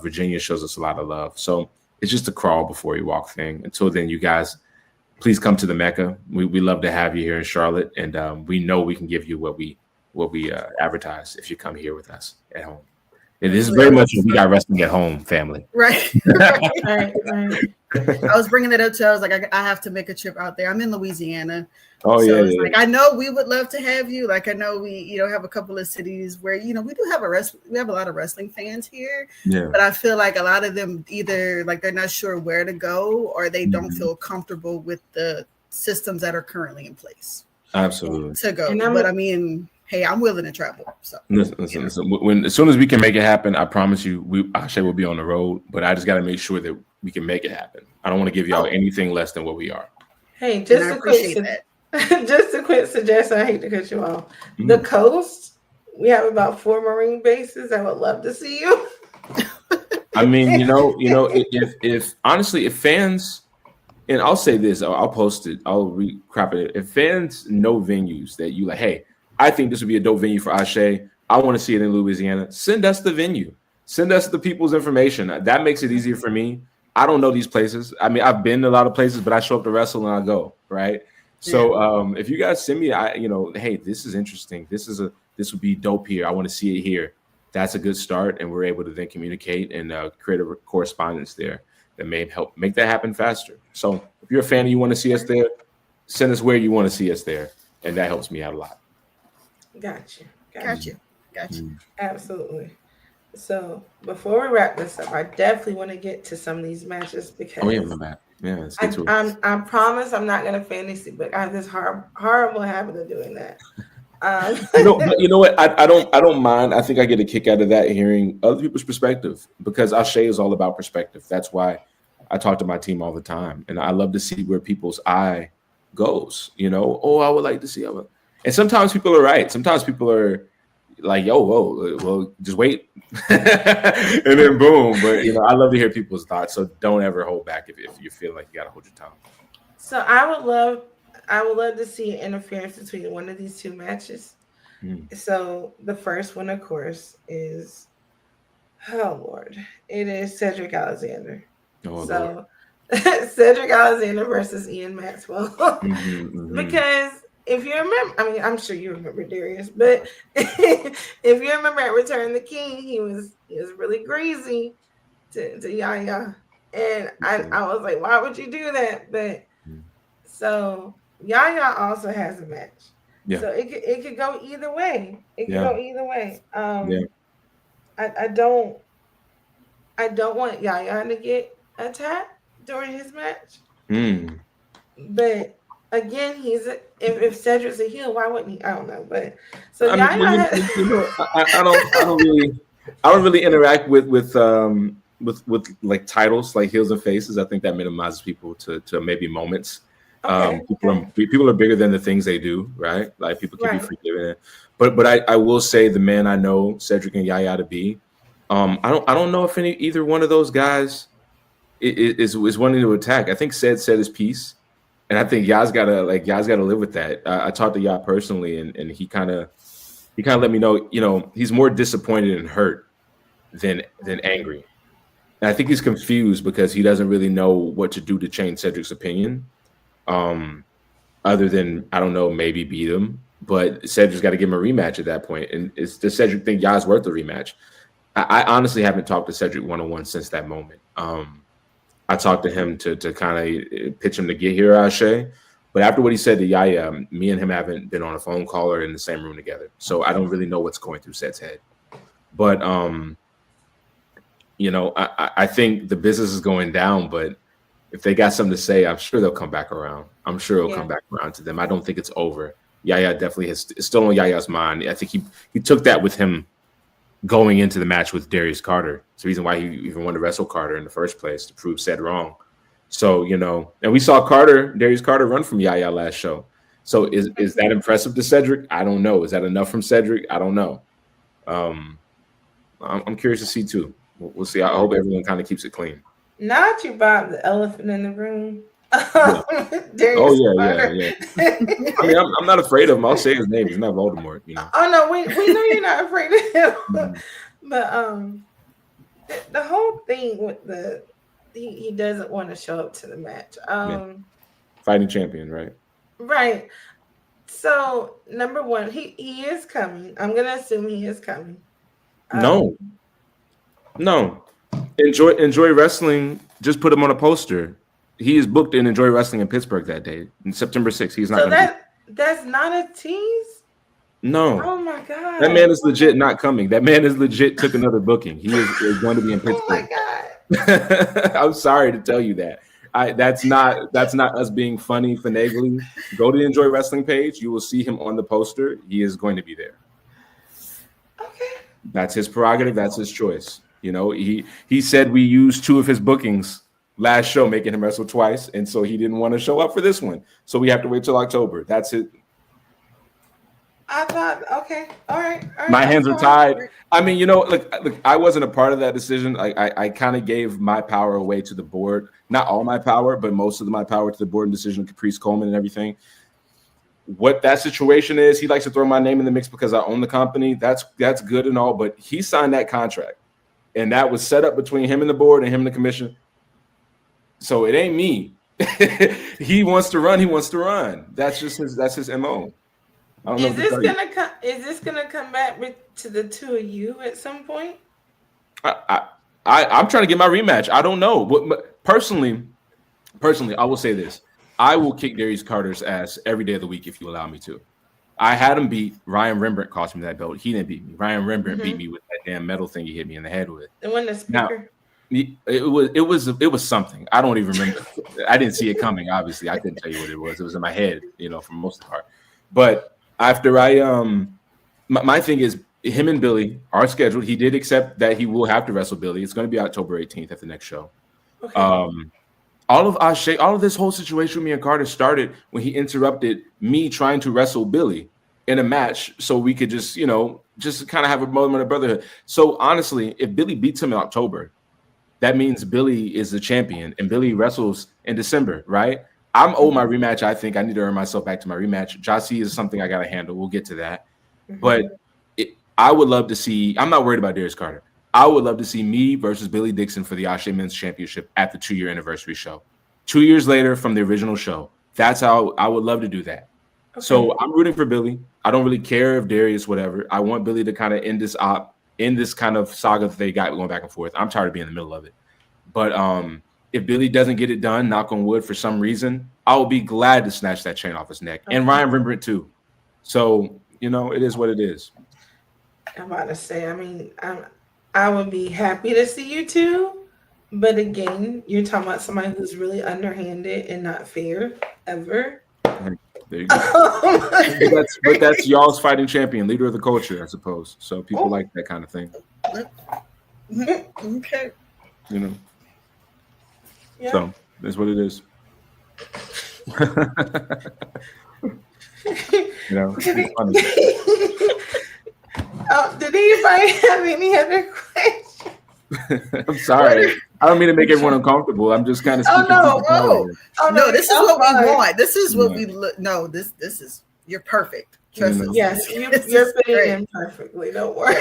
Virginia shows us a lot of love. So it's just a crawl before you walk thing. Until then, you guys, please come to the Mecca. We love to have you here in Charlotte, and we know we can give you what we advertise if you come here with us at home. And this is very much we got wrestling at home, family. Right. Right. I was bringing it up to. I was like, I have to make a trip out there. I'm in Louisiana. Oh so yeah, it's yeah. like I know we would love to have you. Like I know we, have a couple of cities where we do have we have a lot of wrestling fans here. Yeah. But I feel like a lot of them either like they're not sure where to go or they don't feel comfortable with the systems that are currently in place. Absolutely. To go. But I mean, hey, I'm willing to travel. So listen. As soon as we can make it happen, I promise you, ASE will be on the road. But I just got to make sure that we can make it happen. I don't want to give y'all anything less than what we are. Hey, just a quick suggestion. I hate to cut you off. The coast, we have about 4 Marine bases. I would love to see you. I mean, if honestly, if fans, and I'll say this, I'll post it, I'll recrop it. If fans know venues that you like, hey, I think this would be a dope venue for ASE. I want to see it in Louisiana. Send us the venue. Send us the people's information. That makes it easier for me. I don't know these places. I mean, I've been to a lot of places, but I show up to wrestle and I go, right? So if you guys send me, hey, this is interesting. This would be dope here. I want to see it here. That's a good start, and we're able to then communicate and create a correspondence there that may help make that happen faster. So if you're a fan and you want to see us there, send us where you want to see us there, and that helps me out a lot. Got you. Absolutely. So before we wrap this up, I definitely want to get to some of these matches because my bad. Yeah, let's get to it. I promise I'm not gonna fantasy, but I have this horrible habit of doing that. You know what? I don't mind. I think I get a kick out of that, hearing other people's perspective, because ASE is all about perspective. That's why I talk to my team all the time, and I love to see where people's eye goes. I would like to see. And sometimes people are right. Sometimes people are like, well, just wait, and then boom. But I love to hear people's thoughts. So don't ever hold back if you feel like you gotta hold your tongue. So I would love to see interference between one of these two matches. So the first one, of course, is it is Cedric Alexander. Cedric Alexander versus Ian Maxwell. Because if you remember, I mean, I'm sure you remember Darius, but if you remember at Return the King, he was really greasy to Yaya, and I was like, why would you do that? But so Yaya also has a match, so it could go either way. I don't want Yaya to get attacked during his match, but. Again, if Cedric's a heel, why wouldn't he? I don't know, but so I don't really interact with like titles like heels and faces. I think that minimizes people to maybe moments. People are bigger than the things they do, right? Like people can be forgiven. But I will say the man I know Cedric and Yaya to be. I don't know if either one of those guys is wanting to attack. I think Ced said his piece. And I think Ya's gotta live with that. I talked to Ya personally, and he kind of let me know, he's more disappointed and hurt than angry. And I think he's confused because he doesn't really know what to do to change Cedric's opinion. Other than, I don't know, maybe beat him. But Cedric's got to give him a rematch at that point. And does Cedric think Ya's worth a rematch? I honestly haven't talked to Cedric one-on-one since that moment. I talked to him to kind of pitch him to get here, ASE. But after what he said to Yaya, me and him haven't been on a phone call or in the same room together. So I don't really know what's going through Ced's head. But, I think the business is going down. But if they got something to say, I'm sure they'll come back around. I'm sure it'll come back around to them. I don't think it's over. Yaya definitely it's still on Yaya's mind. I think he took that with him going into the match with Darius Carter. It's the reason why he even wanted to wrestle Carter in the first place, to prove Ced wrong. So, and we saw Darius Carter run from Yaya last show. So is that impressive to Cedric? I don't know. Is that enough from Cedric? I don't know. I'm curious to see too. We'll see. I hope everyone kind of keeps it clean. Now that you brought the elephant in the room, Darius Oh Lockhart. yeah. I mean, I'm not afraid of him. I'll say his name. He's not Voldemort, you know. Oh no, we know you're not afraid of him. Mhm. But the whole thing with he doesn't want to show up to the match. Fighting champion, right? Right. So number one, he is coming. I'm gonna assume he is coming. No. Enjoy wrestling. Just put him on a poster. He is booked in Enjoy Wrestling in Pittsburgh that day, in September 6th. He's not. So that's not a tease. No. Oh my god. That man is legit not coming. That man is legit took another booking. He is going to be in Pittsburgh. Oh my god. I'm sorry to tell you that. That's not us being funny, finagling. Go to the Enjoy Wrestling page. You will see him on the poster. He is going to be there. Okay. That's his prerogative. That's his choice. You know, he said we used 2 of his bookings last show, making him wrestle twice, and so he didn't want to show up for this one. So we have to wait till October. That's it. I thought, okay, all right. My hands are tied. I mean, you know, look, I wasn't a part of that decision. I kind of gave my power away to the board. Not all my power, but most of my power to the board and decision, Caprice Coleman and everything. What that situation is, he likes to throw my name in the mix because I own the company. That's good and all, but he signed that contract. And that was set up between him and the board and him and the commission. So it ain't me. He wants to run. He wants to run. That's his MO. I don't know. Is this gonna come back to the 2 of you at some point? I'm trying to get my rematch. I don't know. But personally, I will say this: I will kick Darius Carter's ass every day of the week if you allow me to. I had him beat. Ryan Rembrandt cost me that belt. He didn't beat me. Ryan Rembrandt beat me with that damn metal thing he hit me in the head with. The one that's speaker. It was something. I don't even remember. I didn't see it coming. Obviously, I couldn't tell you what it was. It was in my head, you know, for most of the part. But after my thing is him and Billy are scheduled. He did accept that he will have to wrestle Billy. It's going to be October 18th at the next show. Okay. All of this whole situation with me and Carter started when he interrupted me trying to wrestle Billy in a match so we could just kind of have a moment of brotherhood. So honestly, if Billy beats him in October, that means Billy is the champion and Billy wrestles in December, right? I'm owed my rematch. I think I need to earn myself back to my rematch. Jossie is something I got to handle. We'll get to that. But I would love to see, I'm not worried about Darius Carter. I would love to see me versus Billy Dixon for the ASE Men's Championship at the 2-year anniversary show. 2 years later from the original show. That's how I would love to do that. Okay. So I'm rooting for Billy. I don't really care if Darius, whatever. I want Billy to kind of end this kind of saga that they got going back and forth. I'm tired of being in the middle of it. But if Billy doesn't get it done, knock on wood, for some reason, I will be glad to snatch that chain off his neck. Okay. And Ryan Rembrandt too. So, it is what it is. I'm about to say, I mean, I would be happy to see you too. But again, you're talking about somebody who's really underhanded and not fair ever. There you go. but that's y'all's fighting champion, leader of the culture, I suppose. So people like that kind of thing. Okay. Yeah. So that's what it is. It's funny. Did anybody have any other questions? I'm sorry. I don't mean to make everyone uncomfortable. I'm just kind of speaking. No, this is what we want. This is what we look. No, this is you're perfect. Trust us. Yes, you're fitting in perfectly. Don't worry.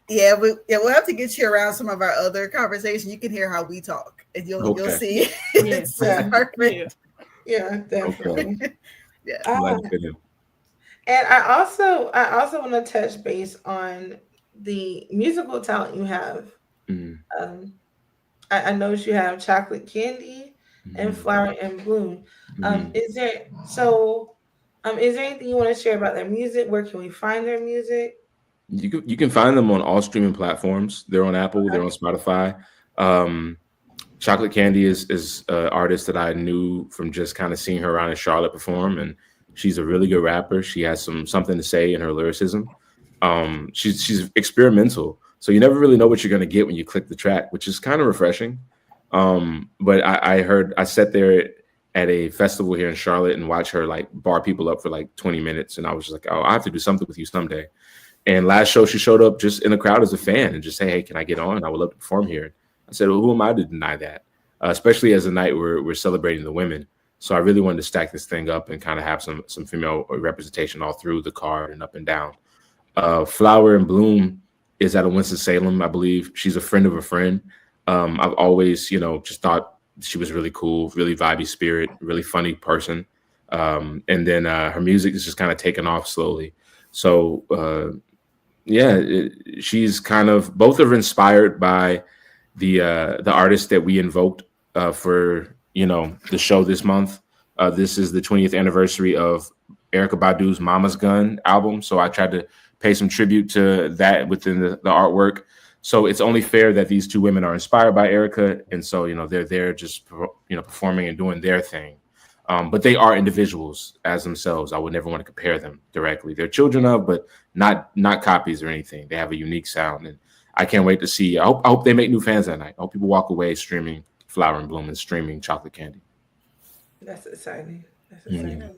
Yeah, we'll have to get you around some of our other conversations. You can hear how we talk, and you'll see. It's perfect. Yeah, definitely. Okay. Yeah. And I also want to touch base on the musical talent you have. Mm-hmm. I noticed you have Chocolate Candy and Flower and Bloom. Is there anything you want to share about their music? Where can we find their music? You can find them on all streaming platforms. They're on Apple. They're on Spotify. Chocolate Candy is an artist that I knew from just kind of seeing her around in Charlotte perform, and she's a really good rapper. She has something to say in her lyricism. She's experimental, so you never really know what you're going to get when you click the track, which is kind of refreshing. But I sat there at a festival here in Charlotte and watched her like bar people up for like 20 minutes, and I was just like, oh, I have to do something with you someday. And last show, she showed up just in the crowd as a fan and just say, hey, can I get on? I would love to perform here. I said, well, who am I to deny that? especially as a night where we're celebrating the women. So I really wanted to stack this thing up and kind of have some female representation all through the card and up and down. Flower and Bloom is out of Winston-Salem, I believe. She's a friend of a friend. I've always, just thought she was really cool, really vibey spirit, really funny person. And then her music is just kind of taken off slowly. So she's kind of, both are inspired by the artist that we invoked for the show this month. This is the 20th anniversary of Erykah Badu's Mama's Gun album, so I tried to pay some tribute to that within the artwork. So it's only fair that these two women are inspired by Erykah, and so they're there just performing and doing their thing. But they are individuals as themselves. I would never want to compare them directly. They're children of, but not copies or anything. They have a unique sound, and I can't wait to see. I hope they make new fans that night. I hope people walk away streaming Flower and Bloom and streaming Chocolate Candy. That's exciting. That's exciting. Mm-hmm.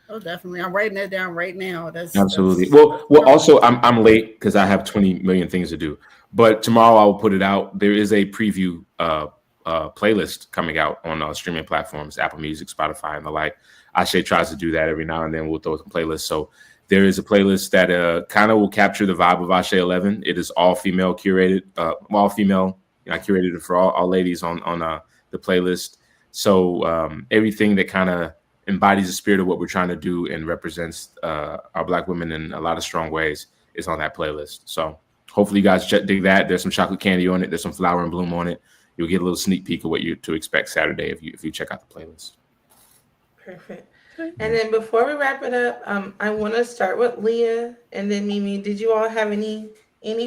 Oh, definitely. I'm writing that down right now. Absolutely. Well. Also, I'm late because I have 20 million things to do. But tomorrow I will put it out. There is a preview playlist coming out on streaming platforms, Apple Music, Spotify, and the like. Ashe tries to do that every now and then. We'll throw some playlists. So there is a playlist that kind of will capture the vibe of Ashe 11. It is all female curated, all female. I curated it for all ladies on the playlist. So everything that kind of embodies the spirit of what we're trying to do and represents our Black women in a lot of strong ways is on that playlist. So hopefully you guys dig that. There's some Chocolate Candy on it. There's some Flower and Bloom on it. You'll get a little sneak peek of what you to expect Saturday if you check out the playlist. Perfect. And then before we wrap it up, I want to start with Leah and then Mimi. Did you all have any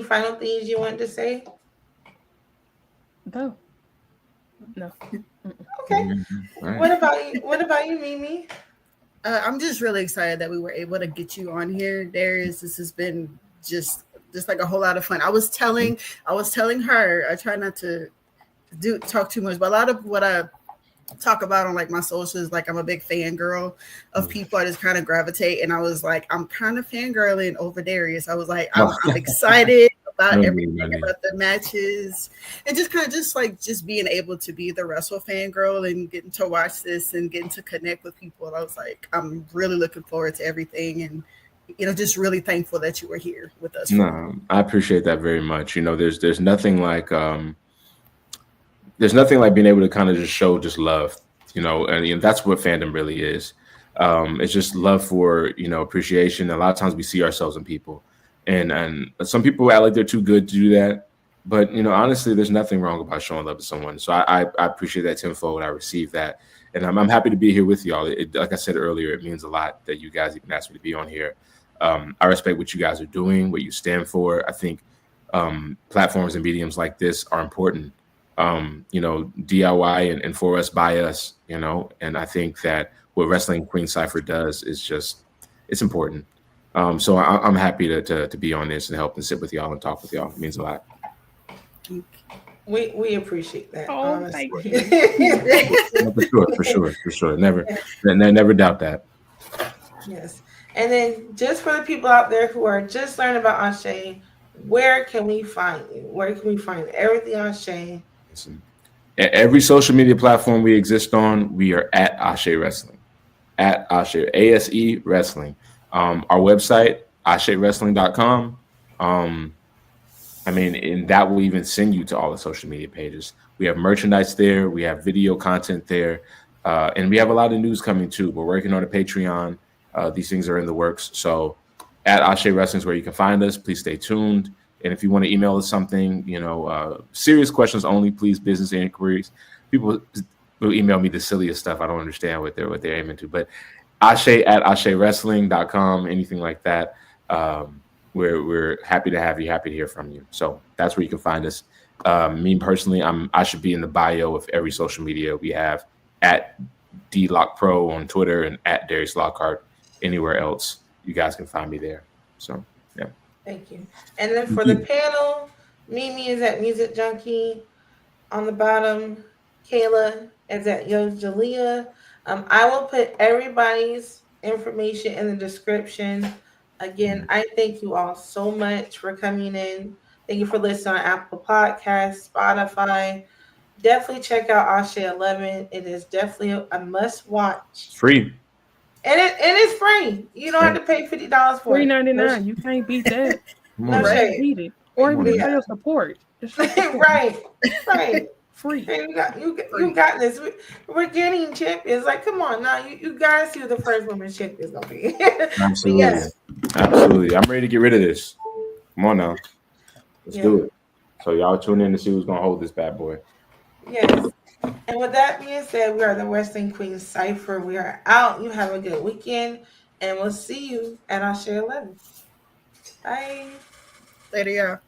final things you wanted to say? No. Okay. Right. What about you, Mimi? I'm just really excited that we were able to get you on here, Darius. This has been just like a whole lot of fun. I was telling her, I try not to talk too much, but a lot of what I talk about on like my socials, like I'm a big fangirl of people. I just kind of gravitate, and I was like, I'm kind of fangirling over Darius. I was like, I'm excited about everything, about the matches, and just being able to be the wrestle fangirl and getting to watch this and getting to connect with people. And I was like, I'm really looking forward to everything, and just really thankful that you were here with us. No, I appreciate that very much. There's nothing like being able to kind of just show just love, and that's what fandom really is. It's just love for, appreciation. A lot of times we see ourselves in people, and some people act like they're too good to do that. But, honestly, there's nothing wrong about showing love to someone. So I appreciate that tenfold. I received that. And I'm happy to be here with y'all. Like I said earlier, it means a lot that you guys even asked me to be on here. I respect what you guys are doing, what you stand for. I think platforms and mediums like this are important. DIY and for us, by us, and I think that what Wrestling Queen Cypher does is it's important. So I'm happy to be on this and help and sit with y'all and talk with y'all. It means a lot. We appreciate that. Oh, thank you. For sure. Never doubt that. Yes. And then just for the people out there who are just learning about Ashe, where can we find you? Where can we find everything Ashe? Listen, at every social media platform we exist on, we are at Ashe Wrestling. At Ashe, ASE Wrestling. Our website, AsheWrestling.com. And that will even send you to all the social media pages. We have merchandise there. We have video content there. And we have a lot of news coming too. We're working on a Patreon. These things are in the works. So at Ashe Wrestling is where you can find us. Please stay tuned. And if you want to email us something, serious questions only, please, business inquiries. People will email me the silliest stuff. I don't understand what they're aiming to. But Ashe at AsheWrestling.com, anything like that. We're happy to have you, happy to hear from you. So that's where you can find us. Me personally, I should be in the bio of every social media we have, at DLockPro on Twitter and at Darius Lockhart anywhere else. You guys can find me there. So yeah. Thank you. And then for the panel, Mimi is at Music Junkie on the bottom. Kayla is at Yo Jalea. I will put everybody's information in the description. Again, I thank you all so much for coming in. Thank you for listening on Apple Podcasts, Spotify, definitely check out ASE 11. It is definitely a must watch. It's free. And it's free. You don't have to pay $50 for it. $3.99. You can't beat that. Come No on, You man. shade. can't beat it. Or Come even on, show Yeah. your support. Just show support. Right. Free. Hey, you got this. We're getting champions. Like, come on now. You guys see who the first women's champion is gonna be. But Absolutely. yes, Absolutely. I'm ready to get rid of this. Come on now. Let's Yeah. do it. So y'all tune in to see who's gonna hold this bad boy. yes. And with that being said, we are the Wrestling Queen Cypher. We are out. You have a good weekend, and we'll see you at ASE 11. Bye. Later, y'all.